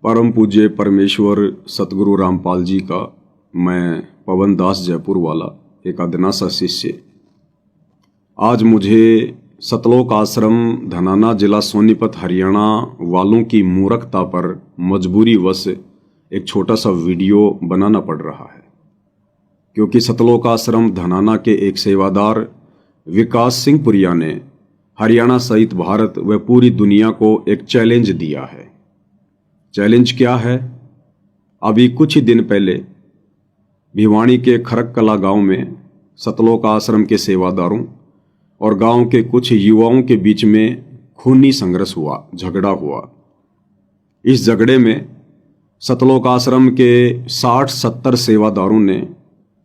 परम पूज्य परमेश्वर सतगुरु रामपाल जी का मैं पवन दास जयपुर वाला एक अदना सा शिष्य आज मुझे सतलोक आश्रम धनाना जिला सोनीपत हरियाणा वालों की मूर्खता पर मजबूरी वश एक छोटा सा वीडियो बनाना पड़ रहा है, क्योंकि सतलोक आश्रम धनाना के एक सेवादार विकास सिंह पुरिया ने हरियाणा सहित भारत व पूरी दुनिया को एक चैलेंज दिया है। चैलेंज क्या है? अभी कुछ ही दिन पहले भिवानी के खरककला गांव में सतलोक आश्रम के सेवादारों और गांव के कुछ युवाओं के बीच में खूनी संघर्ष हुआ, झगड़ा हुआ। इस झगड़े में सतलोक आश्रम के 60-70 सेवादारों ने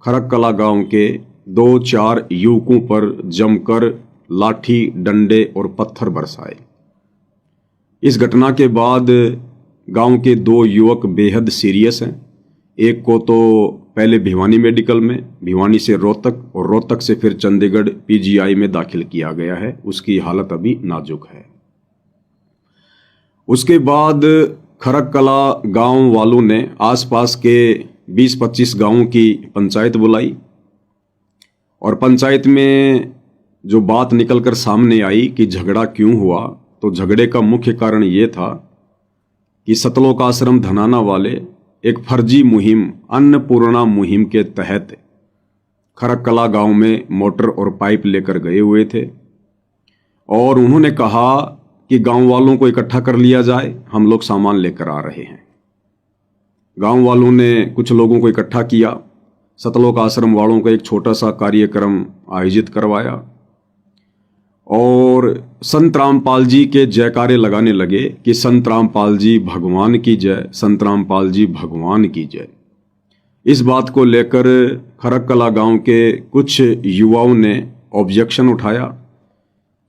खरककला गांव के 2-4 युवकों पर जमकर लाठी, डंडे और पत्थर बरसाए। इस घटना के बाद गांव के 2 युवक बेहद सीरियस हैं। एक को तो पहले भिवानी मेडिकल में, भिवानी से रोहतक और रोहतक से फिर चंडीगढ़ पीजीआई में दाखिल किया गया है। उसकी हालत अभी नाजुक है। उसके बाद खरककला गांव वालों ने आसपास के 20-25 गांवों की पंचायत बुलाई और पंचायत में जो बात निकलकर सामने आई कि झगड़ा क्यों हुआ, तो झगड़े का मुख्य कारण ये था कि सतलोक आश्रम धनाना वाले एक फर्जी मुहिम, अन्नपूर्णा मुहिम के तहत खरककला गांव में मोटर और पाइप लेकर गए हुए थे और उन्होंने कहा कि गांव वालों को इकट्ठा कर लिया जाए, हम लोग सामान लेकर आ रहे हैं। गांव वालों ने कुछ लोगों को इकट्ठा किया, सतलोक आश्रम वालों का एक छोटा सा कार्यक्रम आयोजित करवाया और संत रामपाल जी के जयकारे लगाने लगे कि संत रामपाल जी भगवान की जय, संत रामपाल जी भगवान की जय। इस बात को लेकर खरककला गांव के कुछ युवाओं ने ऑब्जेक्शन उठाया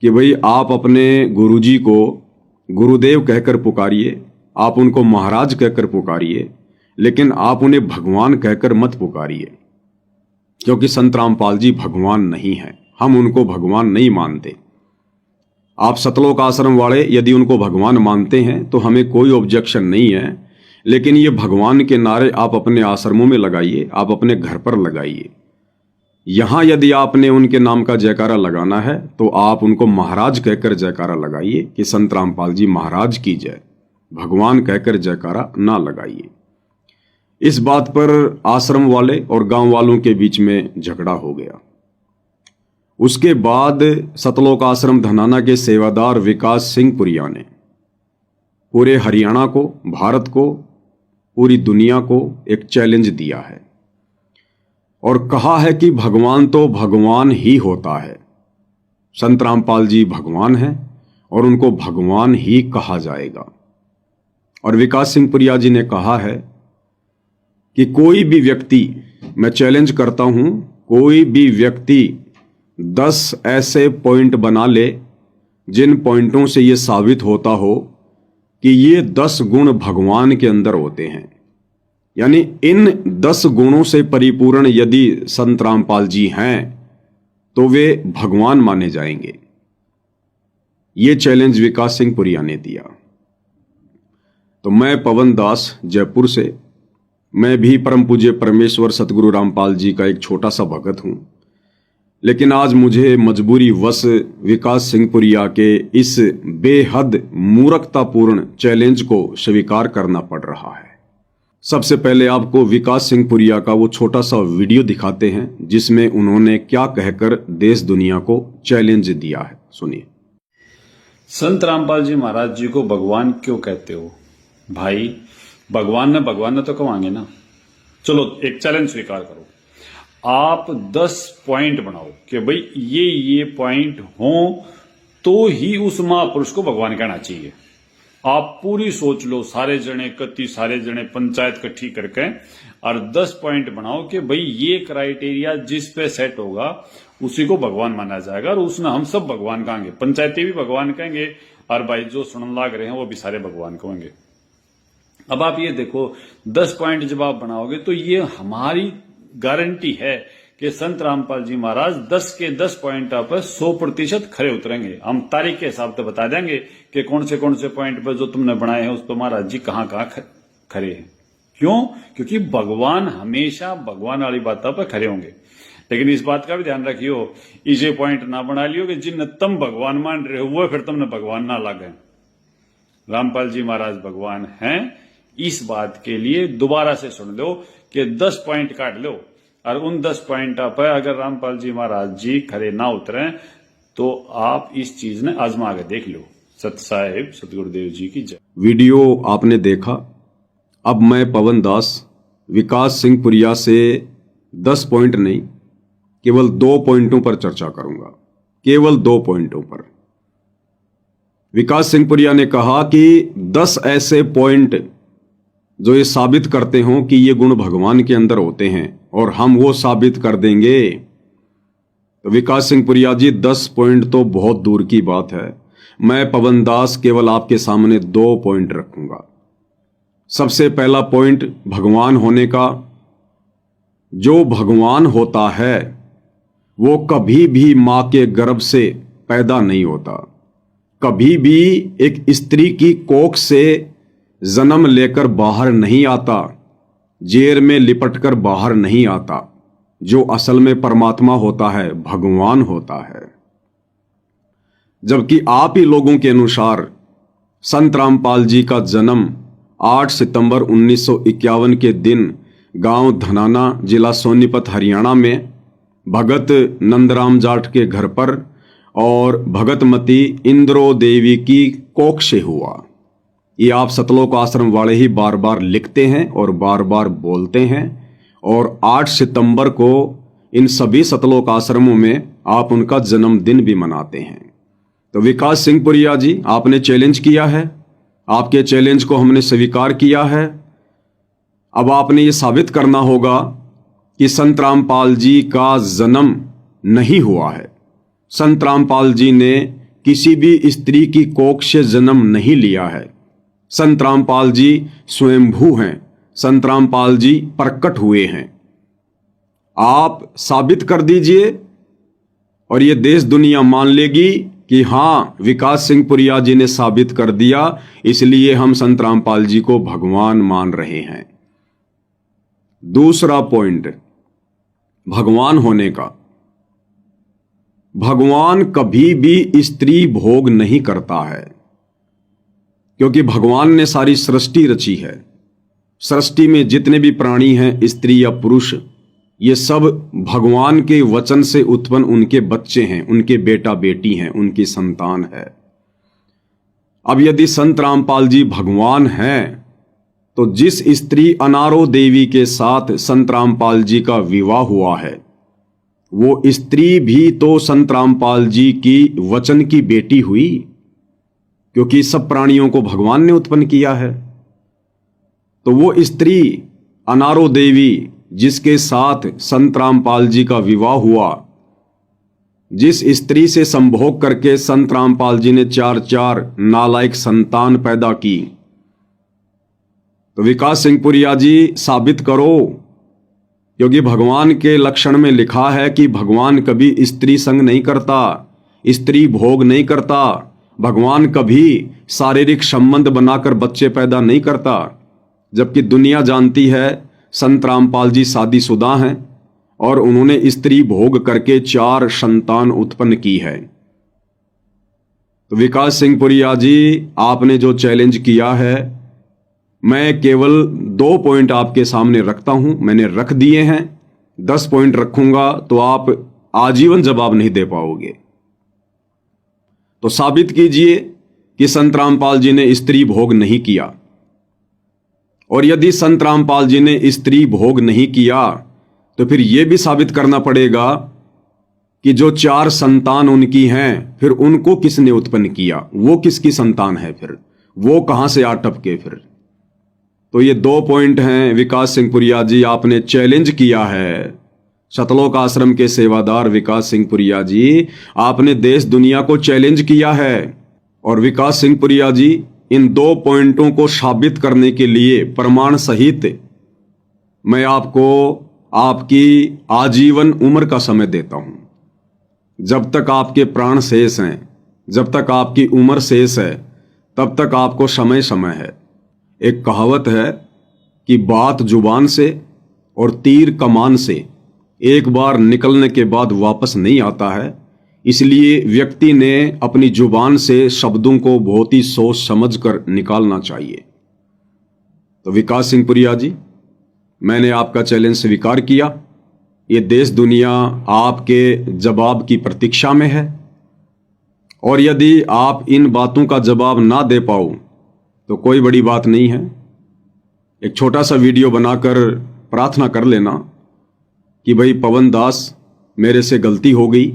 कि भाई आप अपने गुरुजी को गुरुदेव कहकर पुकारिए, आप उनको महाराज कहकर पुकारिए, लेकिन आप उन्हें भगवान कहकर मत पुकारिए, क्योंकि संत रामपाल जी भगवान नहीं है, हम उनको भगवान नहीं मानते। आप सतलोक आश्रम वाले यदि उनको भगवान मानते हैं तो हमें कोई ऑब्जेक्शन नहीं है, लेकिन ये भगवान के नारे आप अपने आश्रमों में लगाइए, आप अपने घर पर लगाइए। यहाँ यदि आपने उनके नाम का जयकारा लगाना है तो आप उनको महाराज कहकर जयकारा लगाइए कि संत रामपाल जी महाराज की जय, भगवान कहकर जयकारा ना लगाइए। इस बात पर आश्रम वाले और गांव वालों के बीच में झगड़ा हो गया। उसके बाद सतलोक आश्रम धनाना के सेवादार विकास सिंह पुरिया ने पूरे हरियाणा को, भारत को, पूरी दुनिया को एक चैलेंज दिया है और कहा है कि भगवान तो भगवान ही होता है, संत रामपाल जी भगवान हैं और उनको भगवान ही कहा जाएगा। और विकास सिंह पुरिया जी ने कहा है कि कोई भी व्यक्ति, मैं चैलेंज करता हूं, कोई भी व्यक्ति 10 ऐसे पॉइंट बना ले जिन पॉइंटों से यह साबित होता हो कि ये 10 गुण भगवान के अंदर होते हैं, यानी इन 10 गुणों से परिपूर्ण यदि संत रामपाल जी हैं तो वे भगवान माने जाएंगे। ये चैलेंज विकास सिंह पुरिया ने दिया। तो मैं पवन दास जयपुर से, मैं भी परम पूज्य परमेश्वर सतगुरु रामपाल जी का एक छोटा सा भगत हूं, लेकिन आज मुझे मजबूरी वश विकास सिंह पुरिया के इस बेहद मूर्खतापूर्ण चैलेंज को स्वीकार करना पड़ रहा है। सबसे पहले आपको विकास सिंह पुरिया का वो छोटा सा वीडियो दिखाते हैं जिसमें उन्होंने क्या कहकर देश दुनिया को चैलेंज दिया है। सुनिए। संत रामपाल जी महाराज जी को भगवान क्यों कहते हो? भाई भगवान ने तो कमांगे ना। चलो एक चैलेंज स्वीकार करो, आप 10 पॉइंट बनाओ कि भाई ये पॉइंट हो तो ही उस महापुरुष को भगवान कहना चाहिए। आप पूरी सोच लो, सारे जने पंचायत इकट्ठी करके और 10 पॉइंट बनाओ कि भाई ये क्राइटेरिया जिस पे सेट होगा उसी को भगवान माना जाएगा और उसने हम सब भगवान कहेंगे, पंचायती भी भगवान कहेंगे और भाई जो सुनने लाग रहे हैं वो भी सारे भगवान कहेंगे। अब आप ये देखो 10 पॉइंट जब आप बनाओगे तो ये हमारी गारंटी है कि संत रामपाल जी महाराज 10 के 10 पॉइंट पर 100% खरे उतरेंगे। हम तारीख के हिसाब से बता देंगे कि कौन से पॉइंट पर जो तुमने बनाए हैं उस पर महाराज जी कहाँ खरे हैं। क्यों? क्योंकि भगवान हमेशा भगवान वाली बातों पर खरे होंगे। लेकिन इस बात का भी ध्यान रखियो, इसे पॉइंट ना बना लियो कि जिन तुम भगवान मान रहे हो वो फिर तुमने भगवान ना लागे। रामपाल जी महाराज भगवान हैं, इस बात के लिए दोबारा से सुन लो कि 10 पॉइंट काट लो, और उन 10 पॉइंट पर अगर रामपाल जी महाराज जी खरे ना उतरे तो आप इस चीज ने आजमा के देख लो। सत साहिब सतगुरुदेव जी की जय। वीडियो आपने देखा। अब मैं पवन दास विकास सिंह पुरिया से 10 पॉइंट नहीं, केवल 2 पॉइंटों पर चर्चा करूंगा, केवल 2 पॉइंटों पर। विकास सिंह पुरिया ने कहा कि 10 ऐसे पॉइंट जो ये साबित करते हों कि ये गुण भगवान के अंदर होते हैं और हम वो साबित कर देंगे। तो विकास सिंह पुरिया जी 10 पॉइंट तो बहुत दूर की बात है। मैं पवन दास केवल आपके सामने 2 पॉइंट रखूंगा। सबसे पहला पॉइंट भगवान होने का। जो भगवान होता है वो कभी भी मां के गर्भ से पैदा नहीं होता, कभी भी एक स्त्री की कोख से जन्म लेकर बाहर नहीं आता, जेर में लिपटकर बाहर नहीं आता। जो असल में परमात्मा होता है, भगवान होता है। जबकि आप ही लोगों के अनुसार संत रामपाल जी का जन्म 8 सितंबर 1951 के दिन गांव धनाना, जिला सोनीपत, हरियाणा में भगत नंदराम जाट के घर पर और भगतमती इंद्रो देवी की कोख से हुआ। ये आप सतलोक आश्रम वाले ही बार बार लिखते हैं और बार बार बोलते हैं, और 8 सितंबर को इन सभी सतलोक आश्रमों में आप उनका जन्मदिन भी मनाते हैं। तो विकास सिंह पुरिया जी, आपने चैलेंज किया है, आपके चैलेंज को हमने स्वीकार किया है। अब आपने ये साबित करना होगा कि संत रामपाल जी का जन्म नहीं हुआ है। संत रामपाल जी ने किसी भी स्त्री की कोख से जन्म नहीं लिया है। संत रामपाल जी स्वयंभू हैं, संत रामपाल जी प्रकट हुए हैं। आप साबित कर दीजिए और ये देश दुनिया मान लेगी कि हाँ, विकास सिंह पुरिया जी ने साबित कर दिया, इसलिए हम संत रामपाल जी को भगवान मान रहे हैं। दूसरा पॉइंट भगवान होने का। भगवान कभी भी स्त्री भोग नहीं करता है, क्योंकि भगवान ने सारी सृष्टि रची है। सृष्टि में जितने भी प्राणी हैं, स्त्री या पुरुष, ये सब भगवान के वचन से उत्पन्न उनके बच्चे हैं, उनके बेटा बेटी हैं, उनकी संतान है। अब यदि संत रामपाल जी भगवान हैं, तो जिस स्त्री अनारो देवी के साथ संत रामपाल जी का विवाह हुआ है, वो स्त्री भी तो संत रामपाल जी की वचन की बेटी हुई, क्योंकि सब प्राणियों को भगवान ने उत्पन्न किया है। तो वो स्त्री अनारो देवी जिसके साथ संत रामपाल जी का विवाह हुआ, जिस स्त्री से संभोग करके संत रामपाल जी ने 4 नालायक संतान पैदा की, तो विकास सिंह पुरिया जी साबित करो, क्योंकि भगवान के लक्षण में लिखा है कि भगवान कभी स्त्री संग नहीं करता, स्त्री भोग नहीं करता, भगवान कभी शारीरिक संबंध बनाकर बच्चे पैदा नहीं करता। जबकि दुनिया जानती है संत रामपाल जी शादीशुदा हैं और उन्होंने स्त्री भोग करके 4 संतान उत्पन्न की है। तो विकास सिंह पुरिया जी, आपने जो चैलेंज किया है, मैं केवल 2 पॉइंट आपके सामने रखता हूं, मैंने रख दिए हैं। 10 पॉइंट रखूंगा तो आप आजीवन जवाब नहीं दे पाओगे। तो साबित कीजिए कि संत रामपाल जी ने स्त्री भोग नहीं किया, और यदि संत रामपाल जी ने स्त्री भोग नहीं किया तो फिर यह भी साबित करना पड़ेगा कि जो 4 संतान उनकी हैं, फिर उनको किसने उत्पन्न किया, वो किसकी संतान है, फिर वो कहां से आ टपके फिर। तो ये 2 पॉइंट हैं विकास सिंह पुरिया जी, आपने चैलेंज किया है। सतलोक आश्रम के सेवादार विकास सिंह पुरिया जी, आपने देश दुनिया को चैलेंज किया है। और विकास सिंह पुरिया जी, इन 2 पॉइंटों को साबित करने के लिए प्रमाण सहित मैं आपको आपकी आजीवन उम्र का समय देता हूं। जब तक आपके प्राण शेष हैं, जब तक आपकी उम्र शेष है, तब तक आपको समय समय है। एक कहावत है कि बात जुबान से और तीर कमान से एक बार निकलने के बाद वापस नहीं आता है, इसलिए व्यक्ति ने अपनी जुबान से शब्दों को बहुत ही सोच समझ कर निकालना चाहिए। तो विकास सिंह पुरिया जी, मैंने आपका चैलेंज स्वीकार किया। ये देश दुनिया आपके जवाब की प्रतीक्षा में है, और यदि आप इन बातों का जवाब ना दे पाओ तो कोई बड़ी बात नहीं है। एक छोटा सा वीडियो बनाकर प्रार्थना कर लेना कि भाई पवन दास, मेरे से गलती हो गई,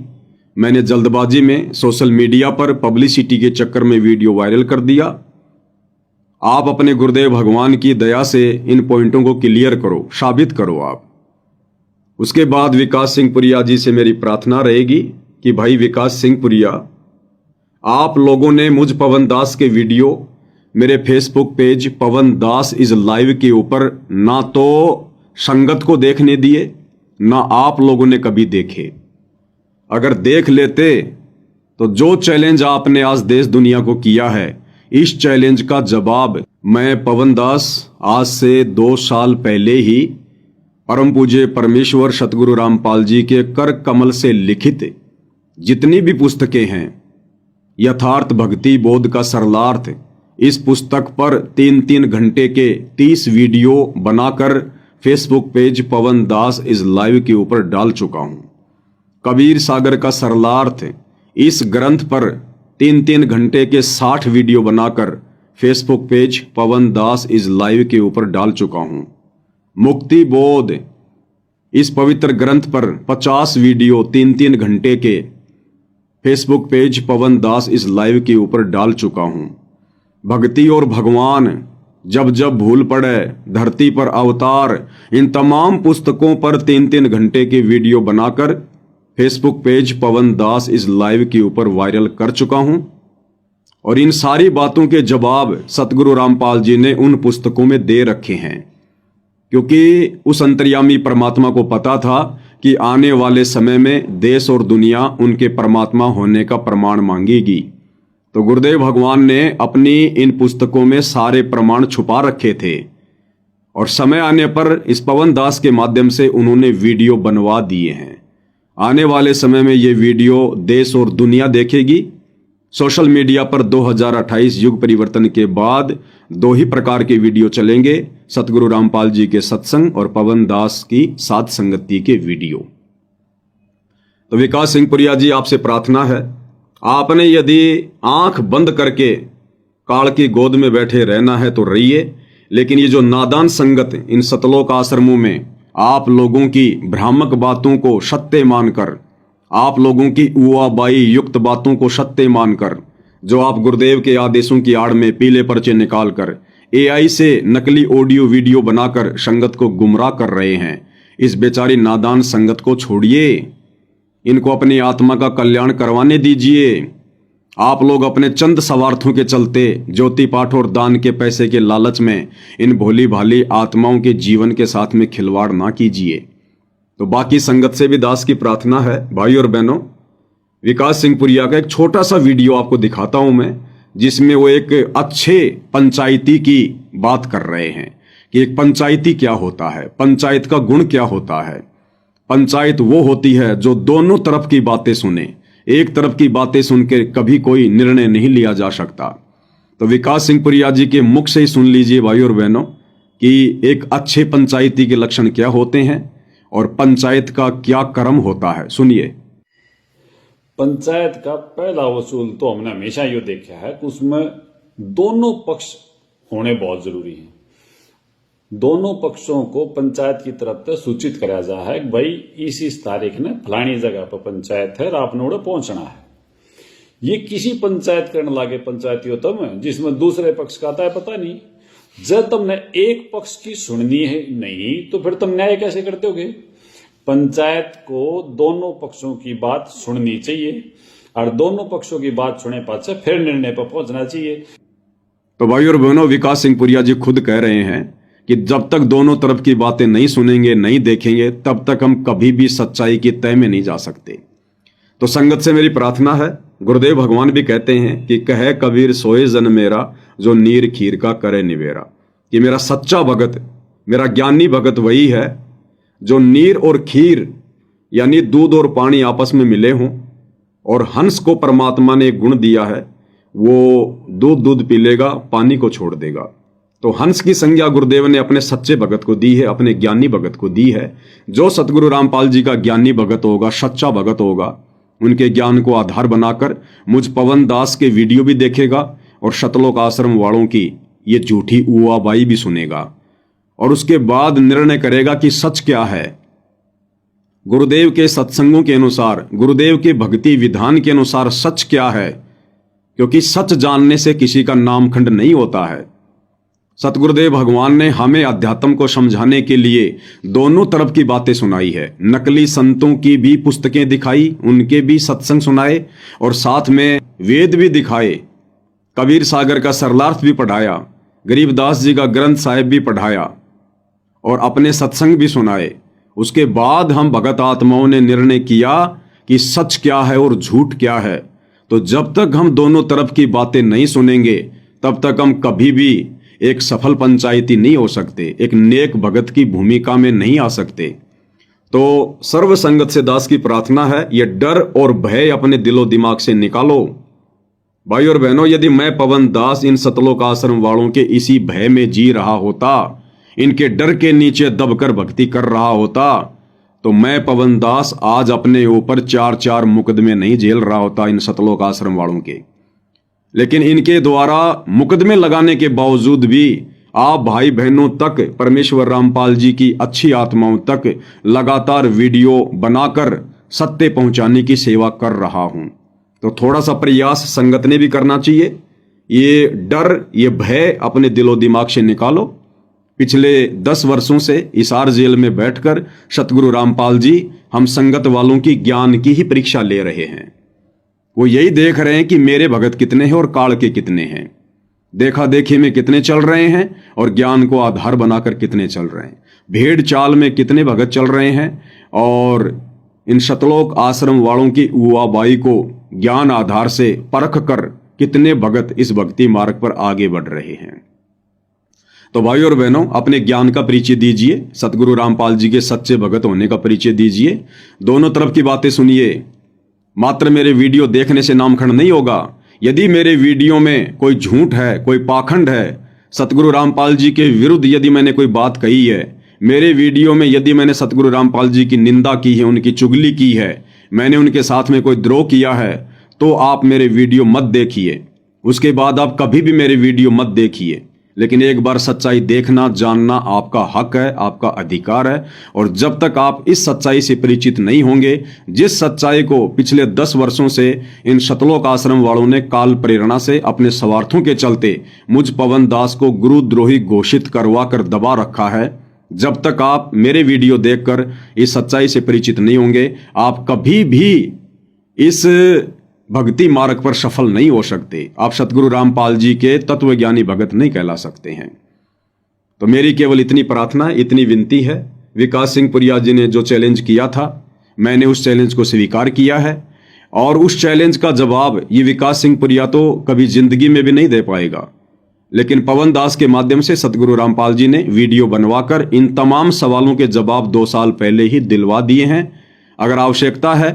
मैंने जल्दबाजी में सोशल मीडिया पर पब्लिसिटी के चक्कर में वीडियो वायरल कर दिया। आप अपने गुरुदेव भगवान की दया से इन पॉइंटों को क्लियर करो, साबित करो आप। उसके बाद विकास सिंह पुरिया जी से मेरी प्रार्थना रहेगी कि भाई विकास सिंह पुरिया, आप लोगों ने मुझ पवन दास के वीडियो मेरे Facebook page Pawan Das is live के ऊपर ना तो संगत को देखने दिए, ना आप लोगों ने कभी देखे। अगर देख लेते तो जो चैलेंज आपने आज देश दुनिया को किया है, इस चैलेंज का जवाब मैं पवन दास आज से 2 साल पहले ही परम पूज्य परमेश्वर सतगुरु रामपाल जी के कर कमल से लिखित जितनी भी पुस्तकें हैं, यथार्थ भक्ति बोध का सरलार्थ, इस पुस्तक पर 3-3 घंटे के 30 वीडियो बनाकर Facebook page Pawan Das is live के ऊपर डाल चुका हूं। कबीर सागर का सरलार्थ, इस ग्रंथ पर 3-3 घंटे के 60 वीडियो बनाकर Facebook page Pawan Das is live के ऊपर डाल चुका हूं। मुक्ति बोध, इस पवित्र ग्रंथ पर 50 वीडियो 3-3 घंटे के Facebook page Pawan Das is live के ऊपर डाल चुका हूं। भक्ति और भगवान, जब जब भूल पड़े, धरती पर अवतार, इन तमाम पुस्तकों पर 3-3 घंटे के वीडियो बनाकर Facebook page Pawan Das is live के ऊपर वायरल कर चुका हूं। और इन सारी बातों के जवाब सतगुरु रामपाल जी ने उन पुस्तकों में दे रखे हैं, क्योंकि उस अंतर्यामी परमात्मा को पता था कि आने वाले समय में देश और दुनिया उनके परमात्मा होने का प्रमाण मांगेगी। तो गुरुदेव भगवान ने अपनी इन पुस्तकों में सारे प्रमाण छुपा रखे थे, और समय आने पर इस पवन दास के माध्यम से उन्होंने वीडियो बनवा दिए हैं। आने वाले समय में ये वीडियो देश और दुनिया देखेगी। सोशल मीडिया पर 2028 युग परिवर्तन के बाद 2 ही प्रकार के वीडियो चलेंगे, सतगुरु रामपाल जी के सत्संग और पवन दास की साथ संगति के वीडियो। तो विकास सिंह पुरिया जी, आपसे प्रार्थना है, आपने यदि आंख बंद करके काल की गोद में बैठे रहना है तो रहिए, लेकिन ये जो नादान संगत इन सतलोक आश्रमों में आप लोगों की भ्रामक बातों को सत्य मानकर, आप लोगों की उआबाई युक्त बातों को सत्य मानकर, जो आप गुरुदेव के आदेशों की आड़ में पीले पर्चे निकालकर AI से नकली ऑडियो वीडियो बनाकर संगत को गुमराह कर रहे हैं, इस बेचारी नादान संगत को छोड़िए, इनको अपनी आत्मा का कल्याण करवाने दीजिए। आप लोग अपने चंद स्वार्थों के चलते ज्योति पाठ और दान के पैसे के लालच में इन भोली भाली आत्माओं के जीवन के साथ में खिलवाड़ ना कीजिए। तो बाकी संगत से भी दास की प्रार्थना है, भाई और बहनों, विकास सिंह पुरिया का एक छोटा सा वीडियो आपको दिखाता हूं मैं, जिसमें वो एक अच्छे पंचायती की बात कर रहे हैं कि एक पंचायती क्या होता है, पंचायत का गुण क्या होता है। पंचायत वो होती है जो दोनों तरफ की बातें सुने, एक तरफ की बातें सुन के कभी कोई निर्णय नहीं लिया जा सकता। तो विकास सिंह पुरिया जी के मुख से ही सुन लीजिए भाई और बहनों कि एक अच्छे पंचायती के लक्षण क्या होते हैं और पंचायत का क्या कर्म होता है। सुनिए। पंचायत का पहला वसूल तो हमने हमेशा ये देखा है कि उसमें दोनों पक्ष होने बहुत जरूरी है। दोनों पक्षों को पंचायत की तरफ से सूचित कराया जा है कि भाई इस तारीख ने फलानी जगह पर पंचायत है और आपने उड़े पहुंचना है। ये किसी पंचायत करने लागे पंचायती होता है जिसमें दूसरे पक्ष का आता है पता नहीं। जब तुमने एक पक्ष की सुननी है नहीं तो फिर तुम न्याय कैसे करते होगे। पंचायत को दोनों पक्षों की बात सुननी चाहिए और दोनों पक्षों की बात सुने पास फिर निर्णय पर पहुंचना चाहिए। तो भाई और बहनों, विकास सिंह पुरिया जी खुद कह रहे हैं कि जब तक दोनों तरफ की बातें नहीं सुनेंगे, नहीं देखेंगे, तब तक हम कभी भी सच्चाई की तह में नहीं जा सकते। तो संगत से मेरी प्रार्थना है, गुरुदेव भगवान भी कहते हैं कि कहे कबीर सोए जन मेरा, जो नीर खीर का करे निवेरा, कि मेरा सच्चा भगत मेरा ज्ञानी भगत वही है जो नीर और खीर यानी दूध और पानी आपस में मिले हों, और हंस को परमात्मा ने एक गुण दिया है, वो दूध पी लेगा, पानी को छोड़ देगा। तो हंस की संज्ञा गुरुदेव ने अपने सच्चे भगत को दी है, अपने ज्ञानी भगत को दी है। जो सतगुरु रामपाल जी का ज्ञानी भगत होगा, सच्चा भगत होगा, उनके ज्ञान को आधार बनाकर मुझ पवन दास के वीडियो भी देखेगा और शतलोक आश्रम वालों की ये झूठी उआबाई भी सुनेगा, और उसके बाद निर्णय करेगा कि सच क्या है। गुरुदेव के सत्संगों के अनुसार, गुरुदेव के भक्ति विधान के अनुसार सच क्या है, क्योंकि सच जानने से किसी का नामखंड नहीं होता है। सतगुरुदेव भगवान ने हमें अध्यात्म को समझाने के लिए दोनों तरफ की बातें सुनाई है। नकली संतों की भी पुस्तकें दिखाई, उनके भी सत्संग सुनाए, और साथ में वेद भी दिखाए, कबीर सागर का सरलार्थ भी पढ़ाया, गरीबदास जी का ग्रंथ साहिब भी पढ़ाया, और अपने सत्संग भी सुनाए। उसके बाद हम भगत आत्माओं ने निर्णय किया कि सच क्या है और झूठ क्या है। तो जब तक हम दोनों तरफ की बातें नहीं सुनेंगे, तब तक हम कभी भी एक सफल पंचायती नहीं हो सकते, एक नेक भगत की भूमिका में नहीं आ सकते। तो सर्व संगत से दास की प्रार्थना है, ये डर और भय अपने दिलो दिमाग से निकालो। भाई और बहनों, यदि मैं पवन दास इन सतलोक आश्रम वालों के इसी भय में जी रहा होता, इनके डर के नीचे दबकर भक्ति कर रहा होता, तो मैं पवन दास आज अपने ऊपर 4 मुकदमे नहीं झेल रहा होता इन सतलोक आश्रम वालों के। लेकिन इनके द्वारा मुकदमे लगाने के बावजूद भी आप भाई बहनों तक, परमेश्वर रामपाल जी की अच्छी आत्माओं तक लगातार वीडियो बनाकर सत्य पहुंचाने की सेवा कर रहा हूं। तो थोड़ा सा प्रयास संगत ने भी करना चाहिए। ये डर, ये भय अपने दिलो दिमाग से निकालो। पिछले 10 वर्षों से हिसार जेल में बैठकर सतगुरु रामपाल जी हम संगत वालों की ज्ञान की ही परीक्षा ले रहे हैं। वो यही देख रहे हैं कि मेरे भगत कितने हैं और काल के कितने हैं, देखा देखी में कितने चल रहे हैं और ज्ञान को आधार बनाकर कितने चल रहे हैं, भेड़ चाल में कितने भगत चल रहे हैं, और इन सतलोक आश्रम वालों की उआबाई को ज्ञान आधार से परख कर कितने भगत इस भक्ति मार्ग पर आगे बढ़ रहे हैं। तो भाई और बहनों, अपने ज्ञान का परिचय दीजिए, सतगुरु रामपाल जी के सच्चे भगत होने का परिचय दीजिए, दोनों तरफ की बातें सुनिए। मात्र मेरे वीडियो देखने से नामखंड नहीं होगा। यदि मेरे वीडियो में कोई झूठ है, कोई पाखंड है, सतगुरु रामपाल जी के विरुद्ध यदि मैंने कोई बात कही है, मेरे वीडियो में यदि मैंने सतगुरु रामपाल जी की निंदा की है, उनकी चुगली की है, मैंने उनके साथ में कोई द्रोह किया है, तो आप मेरे वीडियो मत देखिए। उसके बाद आप कभी भी मेरे वीडियो मत देखिए। लेकिन एक बार सच्चाई देखना, जानना आपका हक है, आपका अधिकार है। और जब तक आप इस सच्चाई से परिचित नहीं होंगे, जिस सच्चाई को पिछले 10 वर्षों से इन सतलोक आश्रम वालों ने काल प्रेरणा से अपने स्वार्थों के चलते मुझ पवन दास को गुरुद्रोही घोषित करवा कर दबा रखा है, जब तक आप मेरे वीडियो देखकर इस सच्चाई से परिचित नहीं होंगे, आप कभी भी इस भक्ति मार्ग पर सफल नहीं हो सकते। आप सतगुरु रामपाल जी के तत्वज्ञानी भगत नहीं कहला सकते हैं। तो मेरी केवल इतनी प्रार्थना, इतनी विनती है। विकास सिंह पुरिया जी ने जो चैलेंज किया था, मैंने उस चैलेंज को स्वीकार किया है, और उस चैलेंज का जवाब ये विकास सिंह पुरिया तो कभी जिंदगी में भी नहीं दे पाएगा। लेकिन पवन दास के माध्यम से सतगुरु रामपाल जी ने वीडियो बनवाकर इन तमाम सवालों के जवाब 2 साल पहले ही दिलवा दिए हैं। अगर आवश्यकता है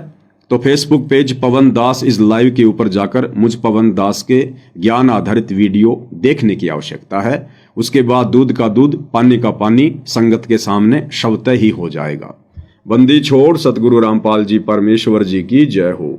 तो Facebook page Pawan Das is live के ऊपर जाकर मुझ पवन दास के ज्ञान आधारित वीडियो देखने की आवश्यकता है। उसके बाद दूध का दूध, पानी का पानी संगत के सामने स्वतः ही हो जाएगा। बंदी छोड़ सतगुरु रामपाल जी परमेश्वर जी की जय हो।